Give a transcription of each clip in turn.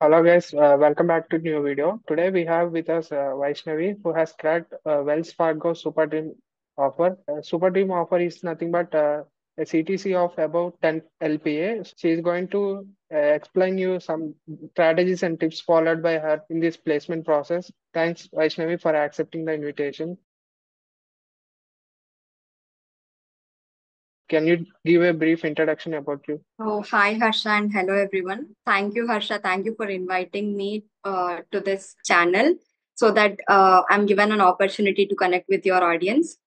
Hello guys, welcome back to new video. Today we have with us Vaishnavi who has cracked Wells Fargo Super Dream offer. Super Dream offer is nothing but a CTC of about 10 LPA. She is going to explain you some strategies and tips followed by her in this placement process. Thanks Vaishnavi for accepting the invitation. Can you give a brief introduction about you? Oh, hi, Harsha, and hello, everyone. Thank you, Harsha. Thank you for inviting me to this channel so that I'm given an opportunity to connect with your audience.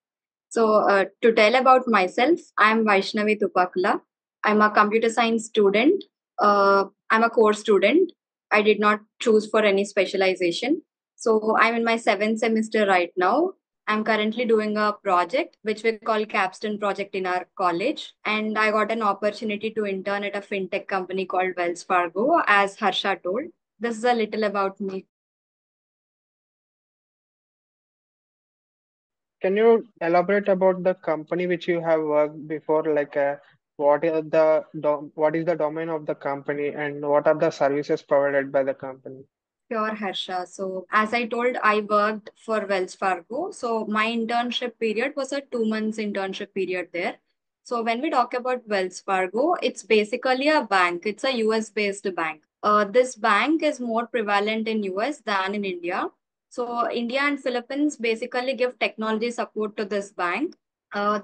To tell about myself, I'm Vaishnavi Tupakula. I'm a computer science student. I'm a core student. I did not choose for any specialization. So, I'm in my seventh semester right now. I'm currently doing a project which we call capstone project in our college, and I got an opportunity to intern at a fintech company called Wells Fargo, as Harsha told. This is a little about me. Can you elaborate about the company which you have worked before? What is the domain of the company and what are the services provided by the company? Sure, Harsha. So, as I told, I worked for Wells Fargo. So, my internship period was a 2 months internship period there. So, when we talk about Wells Fargo, it's basically a bank. It's a US based bank. This bank is more prevalent in US than in India. So, India and Philippines basically give technology support to this bank.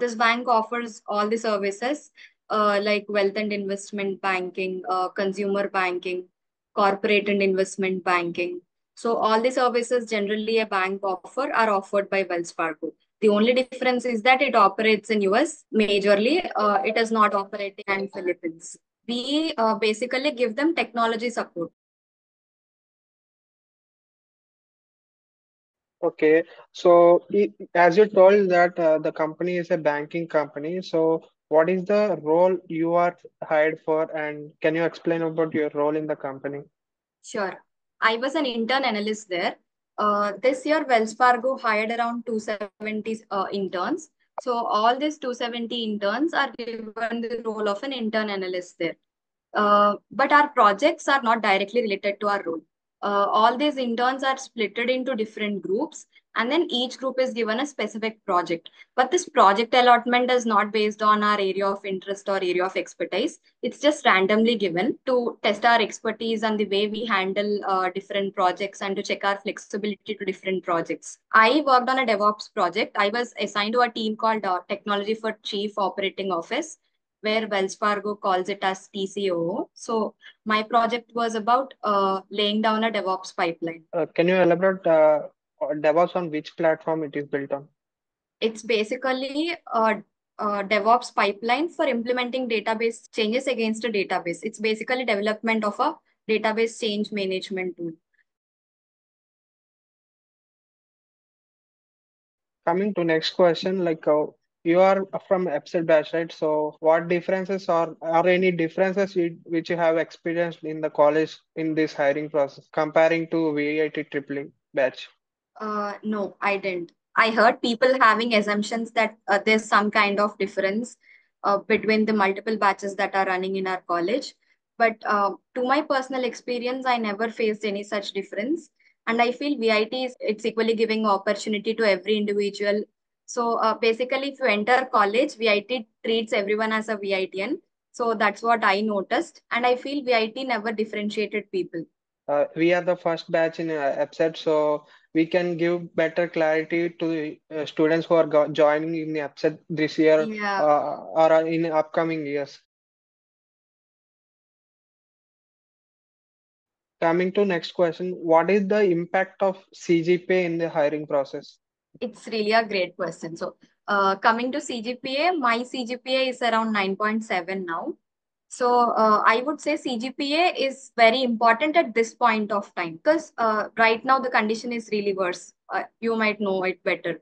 This bank offers all the services like wealth and investment banking, consumer banking, corporate and investment banking. So all the services generally a bank offer are offered by Wells Fargo. The only difference is that it operates in US majorly. It is not operating in Philippines. We basically give them technology support. Okay, so as you told that the company is a banking company, so what is the role you are hired for, and can you explain about your role in the company? Sure. I was an intern analyst there. This year, Wells Fargo hired around 270 interns. So all these 270 interns are given the role of an intern analyst there. But our projects are not directly related to our role. All these interns are splitted into different groups, and then each group is given a specific project. But this project allotment is not based on our area of interest or area of expertise. It's just randomly given to test our expertise and the way we handle different projects and to check our flexibility to different projects. I worked on a DevOps project. I was assigned to a team called Technology for Chief Operating Office, where Wells Fargo calls it as TCO. So my project was about laying down a DevOps pipeline. Can you elaborate DevOps on which platform it is built on? It's basically a DevOps pipeline for implementing database changes against a database. It's basically development of a database change management tool. Coming to next question, you are from Epsilon batch, right? So what differences are any differences which you have experienced in the college in this hiring process comparing to VIT tripling batch? No, I didn't. I heard people having assumptions that there's some kind of difference between the multiple batches that are running in our college. But to my personal experience, I never faced any such difference. And I feel VIT is it's equally giving opportunity to every individual. So basically, if you enter college, VIT treats everyone as a VITN. So that's what I noticed. And I feel VIT never differentiated people. We are the first batch in EPSET, so we can give better clarity to the students who are joining in the EPSET this year Yeah. or in upcoming years. Coming to next question, what is the impact of CGPA in the hiring process? It's really a great question. So, coming to CGPA, my CGPA is around 9.7 now. So, I would say CGPA is very important at this point of time because right now the condition is really worse. You might know it better.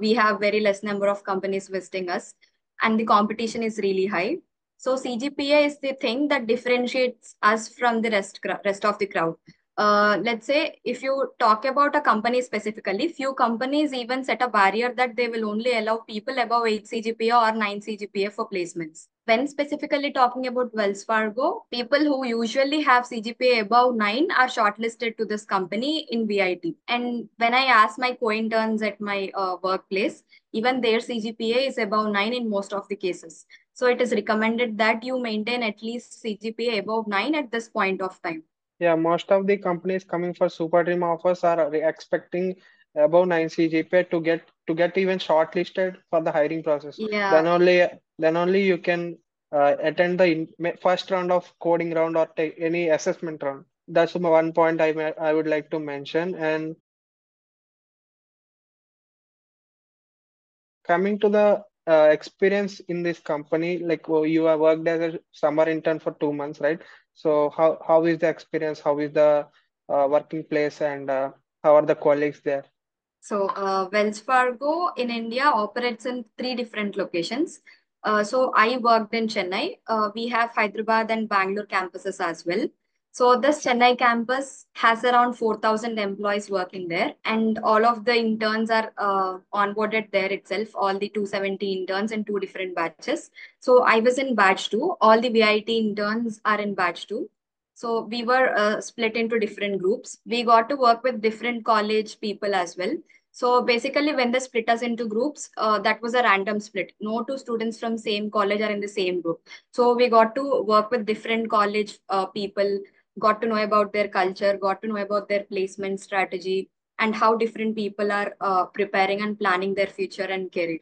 We have very less number of companies visiting us, and the competition is really high. So, CGPA is the thing that differentiates us from the rest of the crowd. Let's say if you talk about a company specifically, few companies even set a barrier that they will only allow people above 8 CGPA or 9 CGPA for placements. When specifically talking about Wells Fargo, people who usually have CGPA above 9 are shortlisted to this company in VIT. And when I ask my co-interns at my workplace, even their CGPA is above 9 in most of the cases. So it is recommended that you maintain at least CGPA above 9 at this point of time. Yeah, most of the companies coming for super dream offers are expecting above 9 CGPA to get even shortlisted for the hiring process. Yeah. Then only you can attend the first round of coding round or take any assessment round. That's one point I would like to mention. And coming to the experience in this company, like you have worked as a summer intern for 2 months, right? So how is the experience? How is the working place, and how are the colleagues there? So, Wells Fargo in India operates in three different locations. So, I worked in Chennai. We have Hyderabad and Bangalore campuses as well. So, this Chennai campus has around 4,000 employees working there, and all of the interns are onboarded there itself, all the 270 interns in two different batches. So, I was in batch two, all the VIT interns are in batch two. So we were split into different groups. We got to work with different college people as well. So basically, when they split us into groups, that was a random split. No two students from same college are in the same group. So we got to work with different college people, got to know about their culture, got to know about their placement strategy, and how different people are preparing and planning their future and career.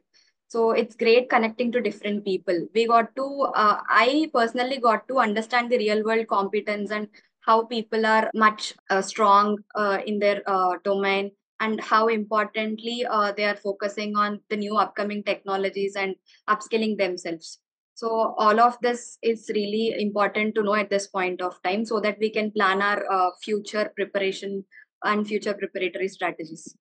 So it's great connecting to different people. I personally got to understand the real world competence and how people are much strong in their domain, and how importantly they are focusing on the new upcoming technologies and upskilling themselves. So all of this is really important to know at this point of time so that we can plan our future preparation and future preparatory strategies.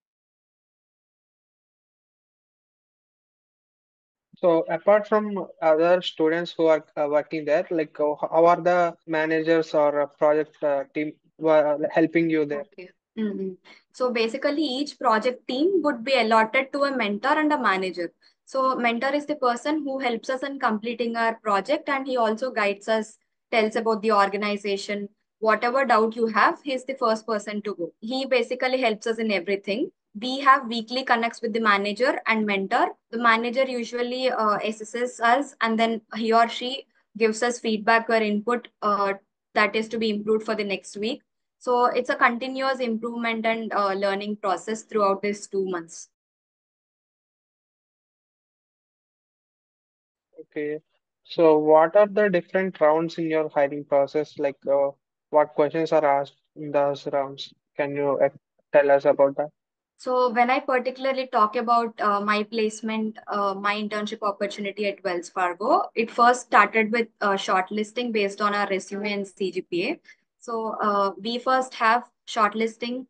So apart from other students who are working there, like how are the managers or project team helping you there? Okay. Mhm. So basically, each project team would be allotted to a mentor and a manager. So mentor is the person who helps us in completing our project, and he also guides us, tells about the organization. Whatever doubt you have, he's the first person to go. He basically helps us in everything. We have weekly connects with the manager and mentor. The manager usually assesses us, and then he or she gives us feedback or input that is to be improved for the next week. So it's a continuous improvement and learning process throughout these 2 months. Okay. So what are the different rounds in your hiring process? Like what questions are asked in those rounds? Can you tell us about that? So when I particularly talk about my placement, my internship opportunity at Wells Fargo, it first started with shortlisting based on our resume and CGPA. So we first have shortlisting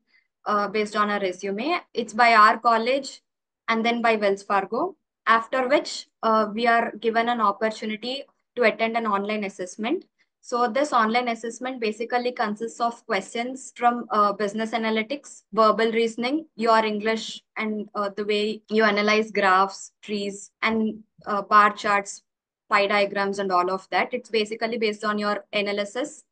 based on our resume. It's by our college and then by Wells Fargo. After which we are given an opportunity to attend an online assessment. So this online assessment basically consists of questions from business analytics, verbal reasoning, your English, and the way you analyze graphs, trees, and bar charts, pie diagrams, and all of that. It's basically based on your analysis.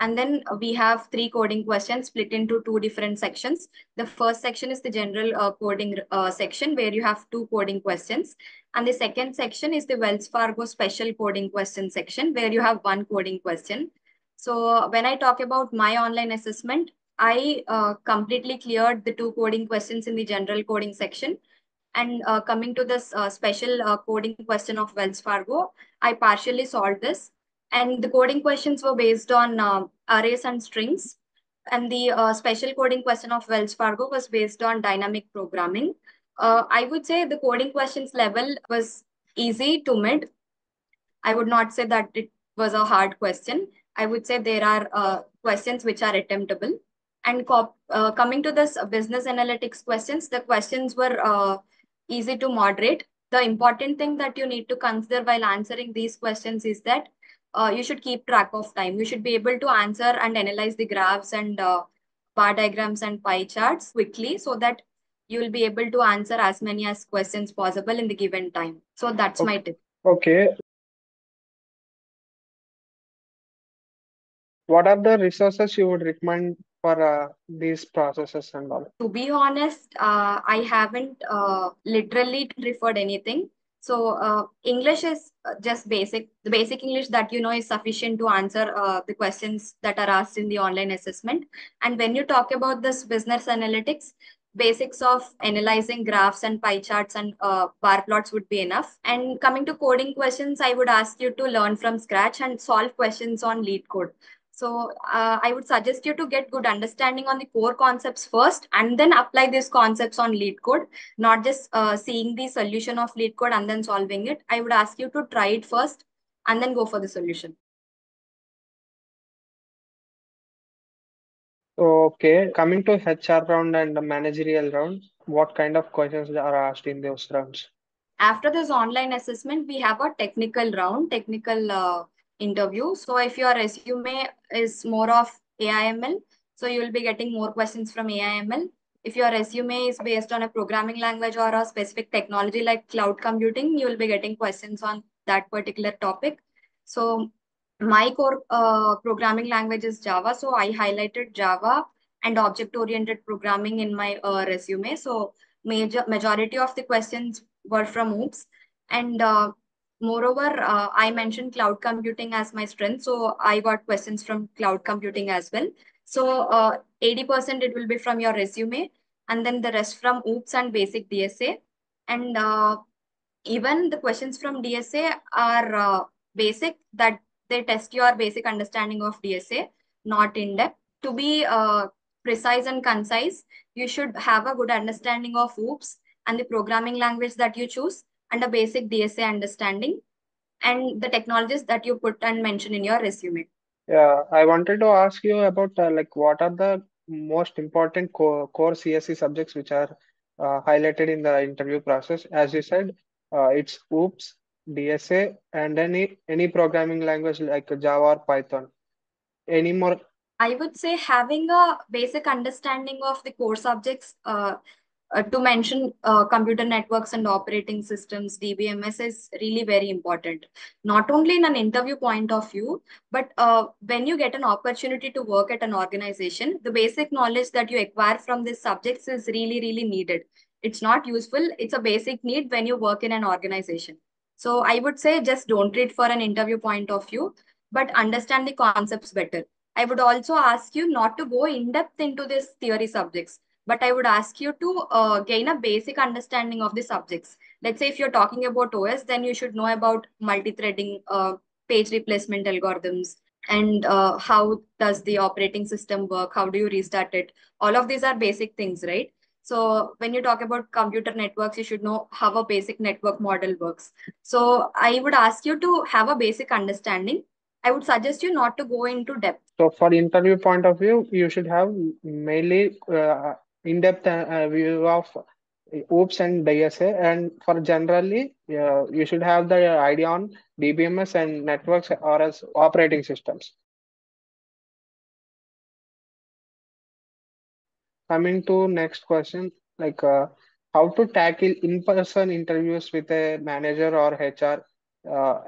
And then we have three coding questions split into two different sections. The first section is the general coding section where you have two coding questions. And the second section is the Wells Fargo special coding question section where you have one coding question. So when I talk about my online assessment, I completely cleared the two coding questions in the general coding section. And coming to this special coding question of Wells Fargo, I partially solved this. And the coding questions were based on arrays and strings. And the special coding question of Wells Fargo was based on dynamic programming. I would say the coding questions level was easy to mid. I would not say that it was a hard question. I would say there are questions which are attemptable. And coming to this business analytics questions, the questions were easy to moderate. The important thing that you need to consider while answering these questions is that you should keep track of time. You should be able to answer and analyze the graphs and bar diagrams and pie charts quickly so that you will be able to answer as many as questions possible in the given time. So that's my Okay. tip. Okay. What are the resources you would recommend for these processes and all? To be honest, I haven't literally referred anything. So English is just basic. The basic English that you know is sufficient to answer the questions that are asked in the online assessment. And when you talk about this business analytics, basics of analyzing graphs and pie charts and bar plots would be enough. And coming to coding questions, I would ask you to learn from scratch and solve questions on lead code. So I would suggest you to get good understanding on the core concepts first and then apply these concepts on lead code, not just seeing the solution of lead code and then solving it. I would ask you to try it first and then go for the solution. Okay, coming to HR round and the managerial round, what kind of questions are asked in those rounds? After this online assessment, we have a technical round, technical interview. So if your resume is more of AIML, so you will be getting more questions from AIML. If your resume is based on a programming language or a specific technology like cloud computing, you will be getting questions on that particular topic. So my core programming language is Java. So I highlighted Java and object-oriented programming in my resume. So majority of the questions were from OOPS. And moreover, I mentioned cloud computing as my strength. So I got questions from cloud computing as well. So 80% it will be from your resume, and then the rest from OOPS and basic DSA. And even the questions from DSA are basic, that they test your basic understanding of DSA, not in depth. To be precise and concise, you should have a good understanding of OOPS and the programming language that you choose and a basic DSA understanding and the technologies that you put and mention in your resume. Yeah, I wanted to ask you about like what are the most important core CSE subjects which are highlighted in the interview process. As you said, it's OOPS, DSA, and any programming language like Java or Python. Any more? I would say having a basic understanding of the core subjects, to mention computer networks and operating systems, DBMS is really very important. Not only in an interview point of view, but when you get an opportunity to work at an organization, the basic knowledge that you acquire from these subjects is really, really needed. It's not useful. It's a basic need when you work in an organization. So I would say just don't read for an interview point of view, but understand the concepts better. I would also ask you not to go in depth into these theory subjects, but I would ask you to gain a basic understanding of the subjects. Let's say if you're talking about OS, then you should know about multi-threading, page replacement algorithms, and how does the operating system work? How do you restart it? All of these are basic things, right? So when you talk about computer networks, you should know how a basic network model works. So I would ask you to have a basic understanding. I would suggest you not to go into depth. So for interview point of view, you should have mainly in-depth view of OOPS and DSA, and for generally, you should have the idea on DBMS and networks or as operating systems. Coming to next question, like how to tackle in-person interviews with a manager or HR,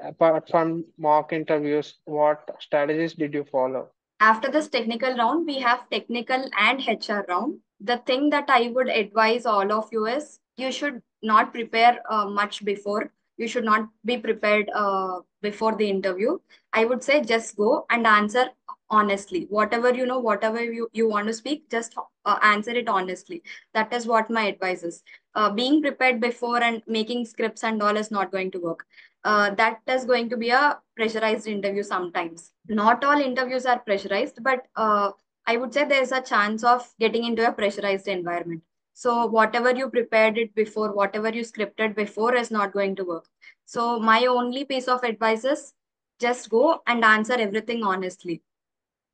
apart from mock interviews, what strategies did you follow? After this technical round, we have technical and HR round. The thing that I would advise all of you is you should not prepare much before. You should not be prepared before the interview. I would say just go and answer honestly. Whatever you know, whatever you want to speak, just answer it honestly. That is what my advice is. Being prepared before and making scripts and all is not going to work. That is going to be a pressurized interview sometimes. Not all interviews are pressurized, but I would say there's a chance of getting into a pressurized environment. So whatever you prepared it before, whatever you scripted before is not going to work. So my only piece of advice is just go and answer everything honestly.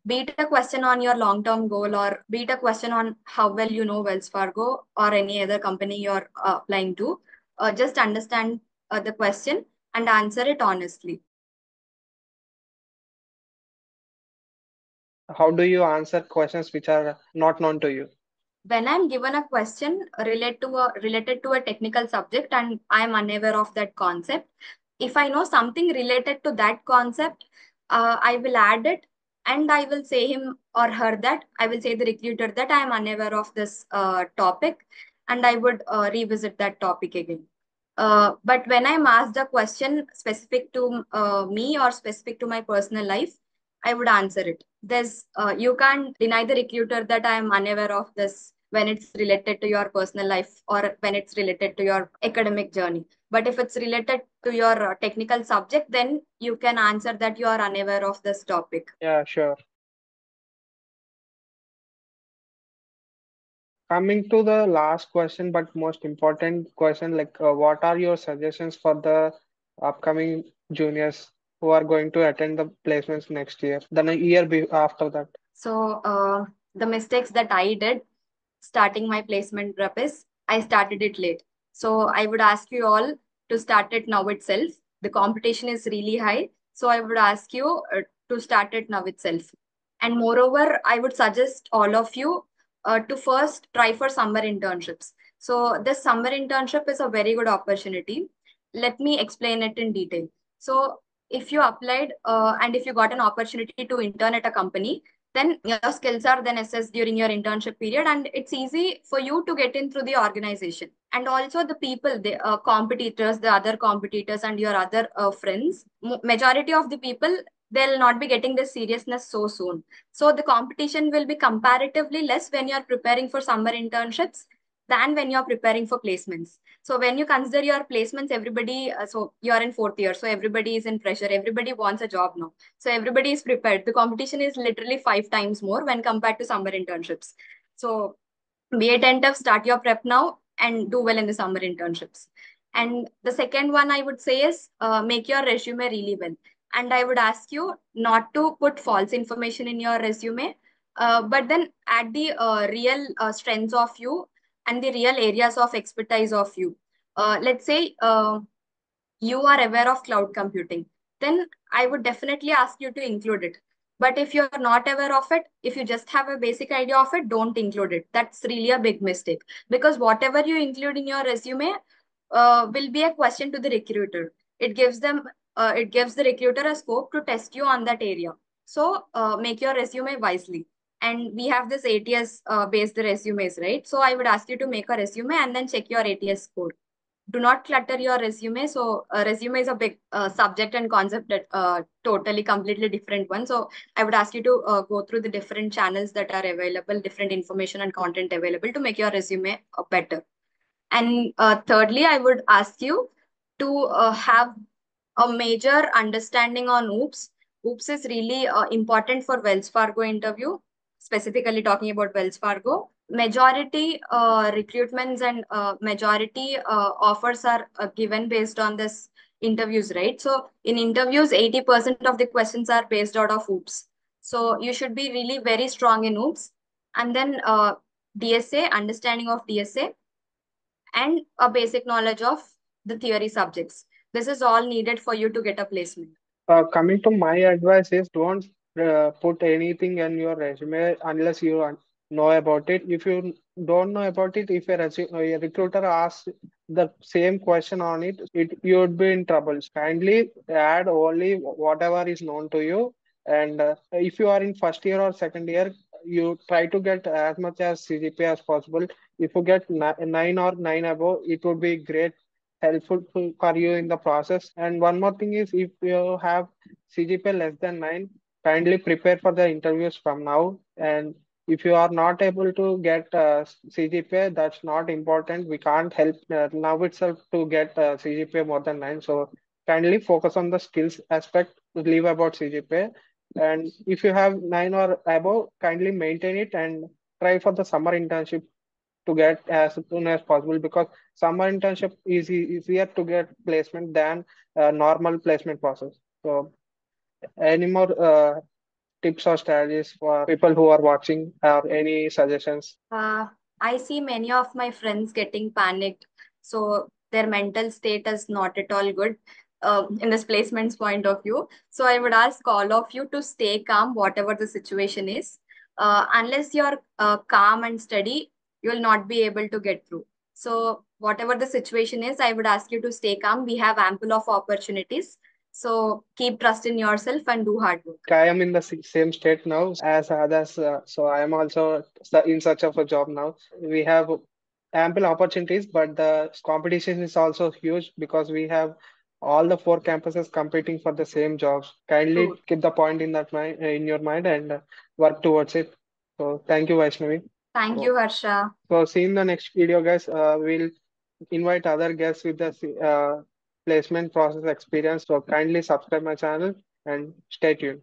Be it a question on your long-term goal, or be it a question on how well you know Wells Fargo or any other company you're applying to. Just understand the question and answer it honestly. How do you answer questions which are not known to you? When I'm given a question related to a technical subject and I'm unaware of that concept, if I know something related to that concept, I will add it And I will say him or her that I will say the recruiter that I am unaware of this topic, and I would revisit that topic again. But when I'm asked a question specific to me or specific to my personal life, I would answer it. There's you can't deny the recruiter that I am unaware of this when it's related to your personal life or when it's related to your academic journey. But if it's related to your technical subject, then you can answer that you are unaware of this topic. Yeah, sure. Coming to the last question, but most important question, like what are your suggestions for the upcoming juniors who are going to attend the placements next year, then a year after that? So the mistakes that I did starting my placement prep is I started it late. So I would ask you all to start it now itself. The competition is really high. So I would ask you to start it now itself. And moreover, I would suggest all of you to first try for summer internships. So this summer internship is a very good opportunity. Let me explain it in detail. So if you applied and if you got an opportunity to intern at a company, then your skills are then assessed during your internship period, and it's easy for you to get in through the organization. And also the people, the competitors, the other competitors and your other friends, majority of the people, they'll not be getting this seriousness so soon. So the competition will be comparatively less when you're preparing for summer internships than when you're preparing for placements. So when you consider your placements, everybody, so you're in fourth year, so everybody is in pressure, everybody wants a job now, so everybody is prepared. The competition is literally 5 times more when compared to summer internships. So be attentive, start your prep now and do well in the summer internships. And the second one I would say is make your resume really well. And I would ask you not to put false information in your resume, but then add the real strengths of you and the real areas of expertise of you. Let's say you are aware of cloud computing, then I would definitely ask you to include it. But if you're not aware of it, if you just have a basic idea of it, don't include it. That's really a big mistake, because whatever you include in your resume will be a question to the recruiter. It gives them, it gives the recruiter a scope to test you on that area. So make your resume wisely. And we have this ATS based resumes, right? So I would ask you to make a resume and then check your ATS score. Do not clutter your resume. So resume is a big subject and concept that totally completely different one. So I would ask you to go through the different channels that are available, different information and content available to make your resume better. And thirdly, I would ask you to have a major understanding on OOPS. OOPS is really important for Wells Fargo interview, specifically talking about Wells Fargo. Majority recruitments and majority offers are given based on this interviews, right? So in interviews, 80% of the questions are based out of OOPS. So you should be really very strong in OOPS. And then DSA, understanding of DSA, and a basic knowledge of the theory subjects. This is all needed for you to get a placement. Coming to my advice is don't put anything in your resume unless you know about it. If you don't know about it, if a recruiter asks the same question on it, you would be in trouble. Kindly add only whatever is known to you. And if you are in first year or second year, you try to get as much as CGPA as possible. If you get 9 or 9 above, it would be great helpful for you in the process. And one more thing is, if you have CGPA less than 9, kindly prepare for the interviews from now. And if you are not able to get CGPA, that's not important. We can't help now itself to get CGPA more than 9. So kindly focus on the skills aspect, leave about CGPA. And if you have 9 or above, kindly maintain it and try for the summer internship to get as soon as possible, because summer internship is easier to get placement than normal placement process. So any more tips or strategies for people who are watching, or any suggestions? I see many of my friends getting panicked. So their mental state is not at all good in this placement's point of view. So I would ask all of you to stay calm, whatever the situation is. Unless you're calm and steady, you will not be able to get through. So whatever the situation is, I would ask you to stay calm. We have ample of opportunities. So keep trust in yourself and do hard work. I am in the same state now as others, so I am also in search of a job now. We have ample opportunities, but the competition is also huge because we have all the four campuses competing for the same jobs. Kindly True. keep the point in that mind in your mind and work towards it. So thank you, Vaishnavi. Thank So, you, Harsha. so see you in the next video, guys. We'll invite other guests with the placement process experience. So kindly subscribe my channel and stay tuned.